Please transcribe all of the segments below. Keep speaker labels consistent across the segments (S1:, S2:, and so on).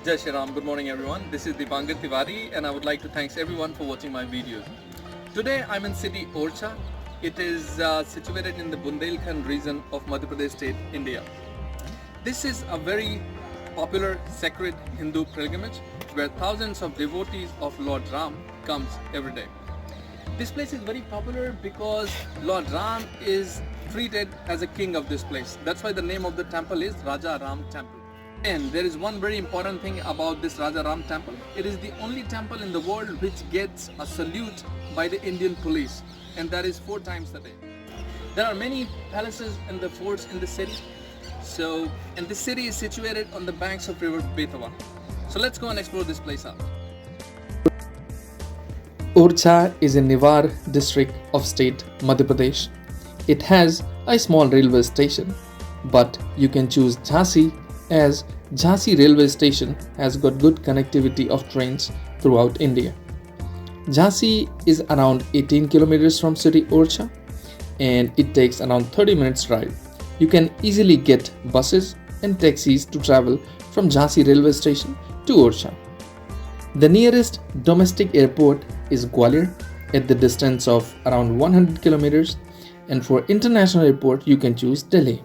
S1: Jai Shri Ram. Good morning everyone. This is Dipankar Tiwari and I would like to thank everyone for watching my videos. Today I'm in city Orcha. It is situated in the Bundelkhand region of Madhya Pradesh state, India. This is a very popular sacred Hindu pilgrimage where thousands of devotees of Lord Ram comes every day. This place is very popular because Lord Ram is treated as a king of this place. That's why the name of the temple is Raja Ram Temple. And there is one very important thing about this Raja Ram temple. It is the only temple in the world which gets a salute by the Indian police, and that is 4 times a day. There are many palaces and the forts in the city. And this city is situated on the banks of river Betwa. So let's go and explore this place out.
S2: Orcha is in Niwar district of state Madhya Pradesh. It has a small railway station, but you can choose Jhansi as Jhansi railway station has got good connectivity of trains throughout India. Jhansi is around 18 kilometers from city Orcha and it takes around 30 minutes drive. You can easily get buses and taxis to travel from Jhansi railway station to Orcha. The nearest domestic airport is Gwalior at the distance of around 100 kilometers, and for international airport you can choose Delhi.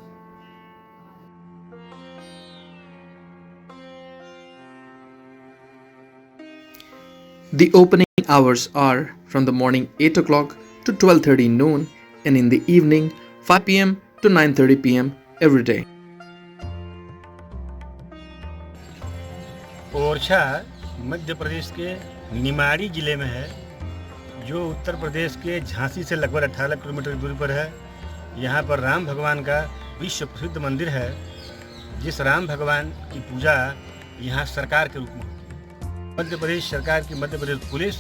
S2: The opening hours are from the morning 8 o'clock to 12:30 noon and in the evening 5 pm to 9:30 pm every day.
S3: Orchha Madhya Pradesh के निमाड़ी जिले में है, जो उत्तर प्रदेश के झांसी से लगभग 18 kilometre की दूरी पर है। यहाँ पर राम भगवान का विश्व प्रसिद्ध मंदिर है, जिस राम भगवान की पूजा यहाँ सरकार के रूप में होती है। मध्य प्रदेश सरकार की मध्य प्रदेश पुलिस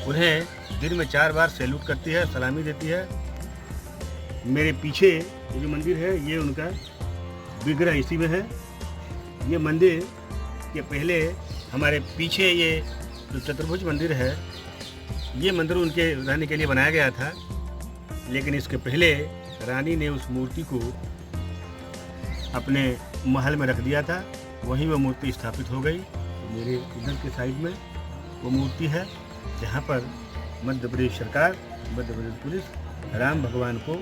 S3: उन्हें दिन में 4 बार सैल्यूट करती है, सलामी देती है। मेरे पीछे ये जो मंदिर है, ये उनका विग्रह इसी में है। ये मंदिर के पहले हमारे पीछे ये जो चतुर्भुज मंदिर है, ये मंदिर उनके रहने के लिए बनाया गया था, लेकिन इसके पहले रानी ने उस मूर्ति को अपने महल में रख दिया था, वहीं वो मूर्ति स्थापित हो गई। मेरे इधर के साइड में वो मूर्ति है, जहाँ पर मध्य प्रदेश सरकार, मध्य प्रदेश पुलिस राम भगवान को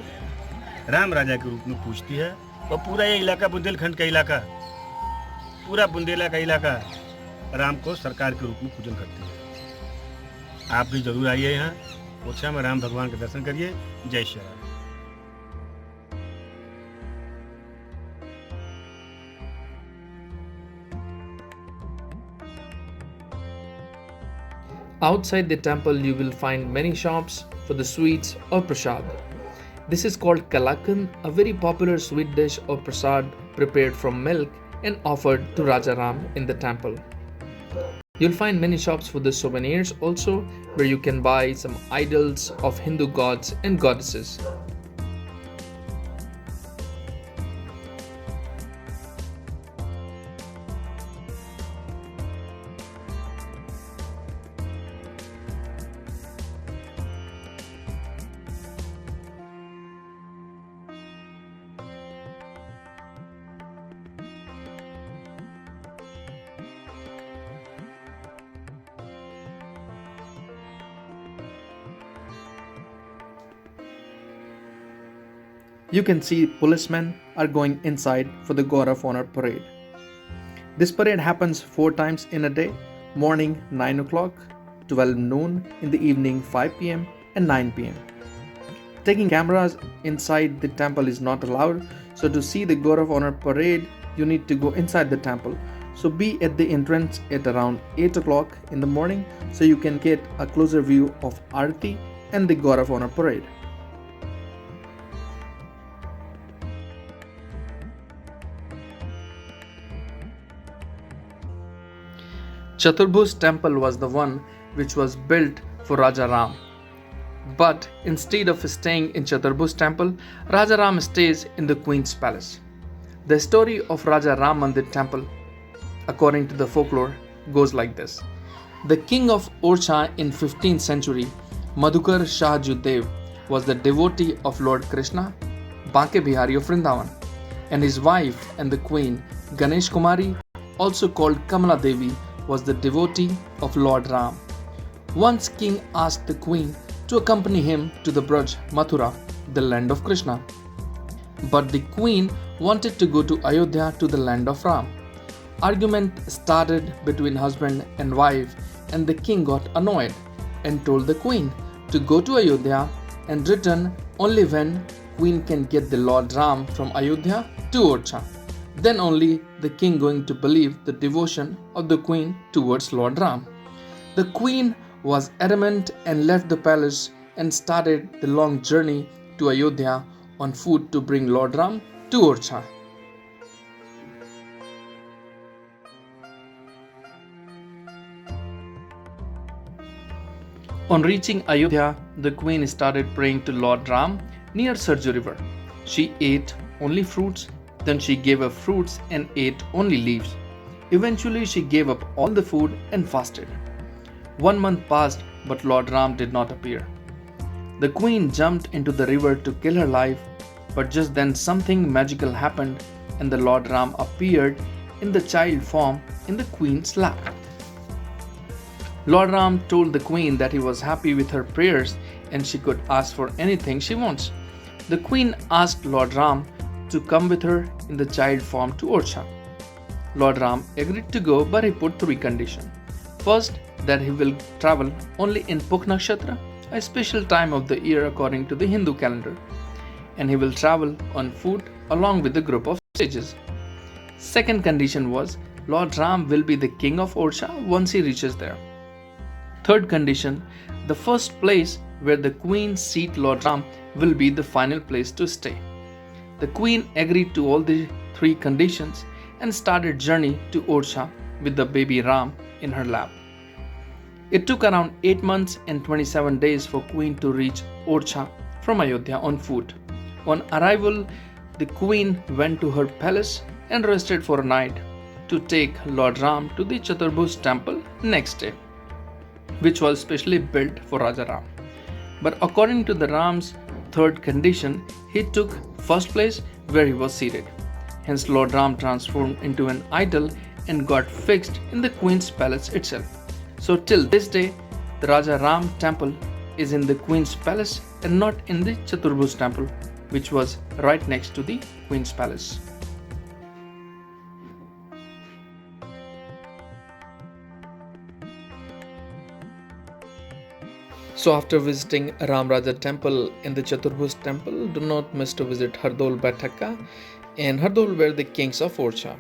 S3: राम राजा के रूप में पूजती है। और पूरा ये इलाका बुंदेलखंड का इलाका, पूरा बुंदेला का इलाका राम को सरकार के रूप में पूजन करती है। आप भी जरूर आइए यहाँ ओरछा में, राम भगवान के दर्शन करिए। जय Shri Ram.
S2: Outside the temple you will find many shops for the sweets or prasad. This is called Kalakan, a very popular sweet dish or prasad prepared from milk and offered to Raja Ram in the temple. You'll find many shops for the souvenirs also, where you can buy some idols of Hindu gods and goddesses. You can see policemen are going inside for the God of Honor parade. This parade happens 4 times in a day, morning 9 o'clock, 12 noon, in the evening 5 pm and 9 pm. Taking cameras inside the temple is not allowed, so to see the God of Honor parade, you need to go inside the temple. So be at the entrance at around 8 o'clock in the morning so you can get a closer view of Aarti and the God of Honor parade. Chaturbhuj temple was the one which was built for Raja Ram. But instead of staying in Chaturbhuj temple, Raja Ram stays in the Queen's palace. The story of Raja Ram Mandir temple, according to the folklore, goes like this. The king of Orcha in 15th century, Madhukar Shah Juddev, was the devotee of Lord Krishna, Banke Bihari of Vrindavan, and his wife and the queen Ganesh Kumari also called Kamala Devi, was the devotee of Lord Ram. Once king asked the queen to accompany him to the Braj, Mathura, the land of Krishna. But the queen wanted to go to Ayodhya, to the land of Ram. Argument started between husband and wife, and the king got annoyed and told the queen to go to Ayodhya and return only when queen can get the Lord Ram from Ayodhya to Orcha. Then only the king going to believe the devotion of the queen towards Lord Ram. The queen was adamant and left the palace and started the long journey to Ayodhya on foot to bring Lord Ram to Orcha. On reaching Ayodhya, the queen started praying to Lord Ram near Sarju river. She ate only fruits, then she gave up fruits and ate only leaves. Eventually, she gave up all the food and fasted. 1 month passed, but Lord Ram did not appear. The queen jumped into the river to kill her life, but just then something magical happened and the Lord Ram appeared in the child form in the queen's lap. Lord Ram told the queen that he was happy with her prayers and she could ask for anything she wants. The queen asked Lord Ram to come with her in the child form to Orcha. Lord Ram agreed to go, but he put 3 conditions. First, that he will travel only in Pukh Nakshatra, a special time of the year according to the Hindu calendar, and he will travel on foot along with a group of sages. Second condition was Lord Ram will be the king of Orcha once he reaches there. Third condition, the first place where the queen seat Lord Ram will be the final place to stay. The queen agreed to all the 3 conditions and started journey to Orcha with the baby Ram in her lap. It took around 8 months and 27 days for queen to reach Orcha from Ayodhya on foot. On arrival, the queen went to her palace and rested for a night to take Lord Ram to the Chaturbhuj temple next day, which was specially built for Raja Ram. But according to the Ram's third condition, he took first place where he was seated. Hence Lord Ram transformed into an idol and got fixed in the queen's palace itself. So till this day, the Raja Ram temple is in the queen's palace and not in the Chaturbhuj temple, which was right next to the queen's palace. So after visiting Ram Raja temple and the Chaturbhuj temple, do not miss to visit Hardol Baithaka and Hardol were the kings of Orcha.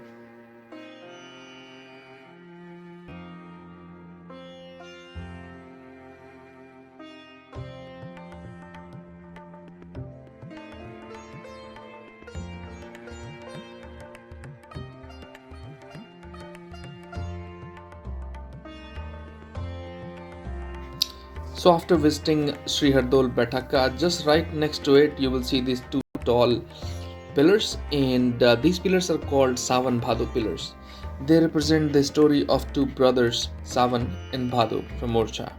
S2: So after visiting Sri Hardol Baithaka, just right next to it you will see these 2 tall pillars, and these pillars are called Sawan Bhado pillars. They represent the story of 2 brothers, Sawan and Bhado from Orcha.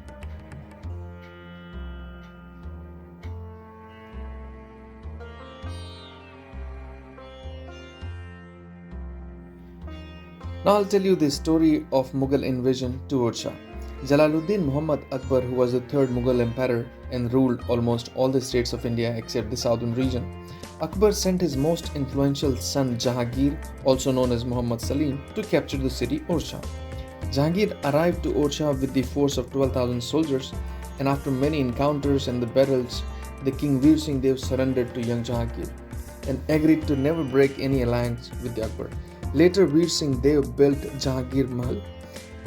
S2: Now I'll tell you the story of Mughal invasion to Orcha. Jalaluddin Muhammad Akbar, who was the 3rd Mughal emperor and ruled almost all the states of India except the southern region, Akbar sent his most influential son Jahangir, also known as Muhammad Salim, to capture the city Orcha. Jahangir arrived to Orcha with the force of 12,000 soldiers, and after many encounters and the battles, the king Veer Singh Dev surrendered to young Jahangir and agreed to never break any alliance with the Akbar. Later, Veer Singh Dev built Jahangir Mahal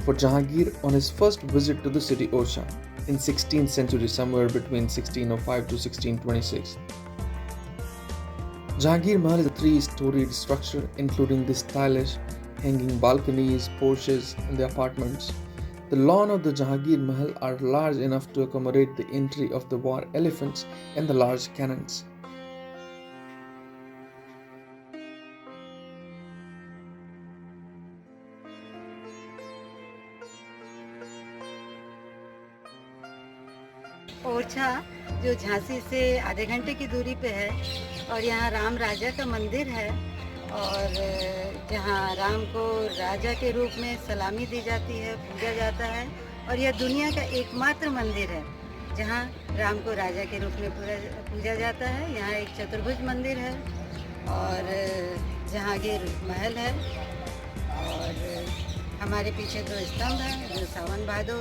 S2: for Jahangir on his first visit to the city Orcha in 16th century, somewhere between 1605 to 1626. Jahangir Mahal is a 3-storied structure including the stylish hanging balconies, porches and the apartments. The lawn of the Jahangir Mahal are large enough to accommodate the entry of the war elephants and the large cannons.
S4: Orchha जो झांसी से आधे घंटे की दूरी पे है और यहाँ राम राजा का मंदिर है और जहाँ राम को राजा के रूप में सलामी दी जाती है, पूजा जाता है। और यह दुनिया का एकमात्र मंदिर है जहाँ राम को राजा के रूप में पूजा जाता है। यहाँ एक चतुर्भुज मंदिर है और जहांगीर महल है और हमारे पीछे 2 स्तंभ हैं जो सावन भादो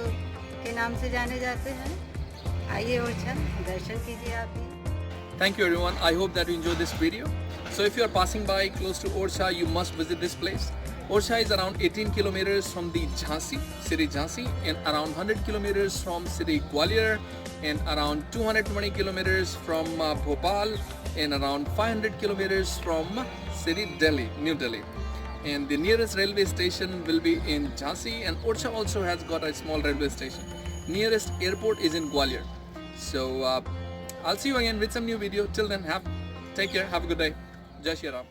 S4: के नाम से जाने जाते हैं। आइए ओरछा दर्शन कीजिए आप भी।
S1: Thank you everyone. I hope that you enjoyed this video. So if you are passing by close to Orcha, you must visit this place. Orcha is around 18 kilometers from the Jhansi, city Jhansi, and around 100 kilometers from city Gwalior, and around 220 kilometers from Bhopal, and around 500 kilometers from city Delhi, New Delhi. And the nearest railway station will be in Jhansi, and Orcha also has got a small railway station. Nearest airport is in Gwalior. So I'll see you again with some new video. Till then, take care. Have a good day. Jai Shri Ram.